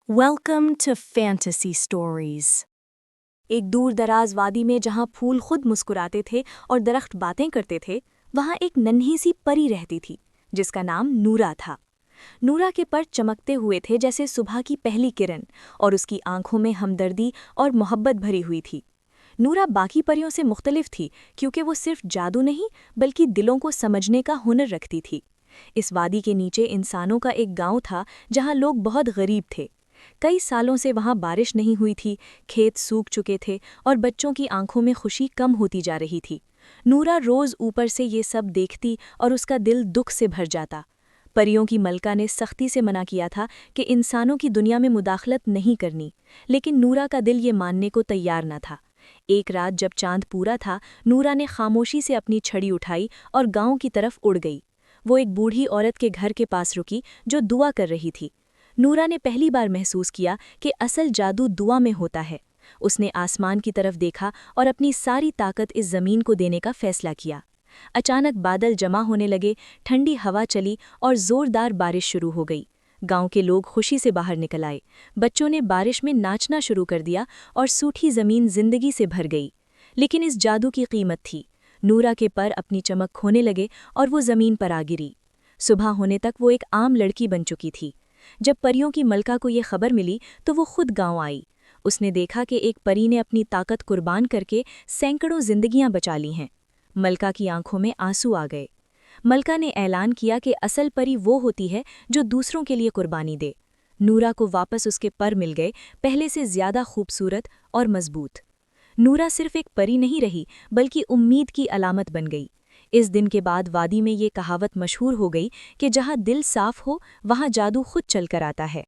Welcome to fantasy stories. एक दूर दराज वादी में जहाँ फूल खुद मुस्कुराते थे और दरख्त बातें करते थे, वहाँ एक नन्ही सी परी रहती थी जिसका नाम नूरा था। नूरा के पर चमकते हुए थे जैसे सुबह की पहली किरण, और उसकी आंखों में हमदर्दी और मोहब्बत भरी हुई थी। नूरा बाकी परियों से मुख्तलिफ थी क्योंकि वो सिर्फ जादू नहीं बल्कि दिलों को समझने का हुनर रखती थी। इस वादी के नीचे इंसानों का एक गांव था जहां लोग बहुत गरीब थे। कई सालों से वहां बारिश नहीं हुई थी, खेत सूख चुके थे और बच्चों की आंखों में खुशी कम होती जा रही थी। नूरा रोज ऊपर से ये सब देखती और उसका दिल दुख से भर जाता। परियों की मलका ने सख्ती से मना किया था कि इंसानों की दुनिया में मुदाखलत नहीं करनी, लेकिन नूरा का दिल ये मानने को तैयार न था। एक रात जब चांद पूरा था, नूरा ने खामोशी से अपनी छड़ी उठाई और गांव की तरफ उड़ गई। वो एक बूढ़ी औरत के घर के पास रुकी जो दुआ कर रही थी। नूरा ने पहली बार महसूस किया कि असल जादू दुआ में होता है। उसने आसमान की तरफ देखा और अपनी सारी ताकत इस जमीन को देने का फैसला किया। अचानक बादल जमा होने लगे, ठंडी हवा चली और जोरदार बारिश शुरू हो गई। गांव के लोग खुशी से बाहर निकल आए। बच्चों ने बारिश में नाचना शुरू कर दिया और सूठी जमीन जिंदगी से भर गई। लेकिन इस जादू की कीमत थी। नूरा के पर अपनी चमक खोने लगे और वो जमीन पर आ गिरी। सुबह होने तक वो एक आम लड़की बन चुकी थी। जब परियों की मलका को ये खबर मिली तो वो खुद गांव आई। उसने देखा कि एक परी ने अपनी ताकत कुर्बान करके सैकड़ों जिंदगियां बचा ली हैं। मलका की आंखों में आंसू आ गए। मलका ने ऐलान किया कि असल परी वो होती है जो दूसरों के लिए कुर्बानी दे। नूरा को वापस उसके पर मिल गए, पहले से ज्यादा खूबसूरत और मजबूत। नूरा सिर्फ एक परी नहीं रही बल्कि उम्मीद की अलामत बन गई। इस दिन के बाद वादी में ये कहावत मशहूर हो गई कि जहाँ दिल साफ हो वहाँ जादू खुद चल कर आता है।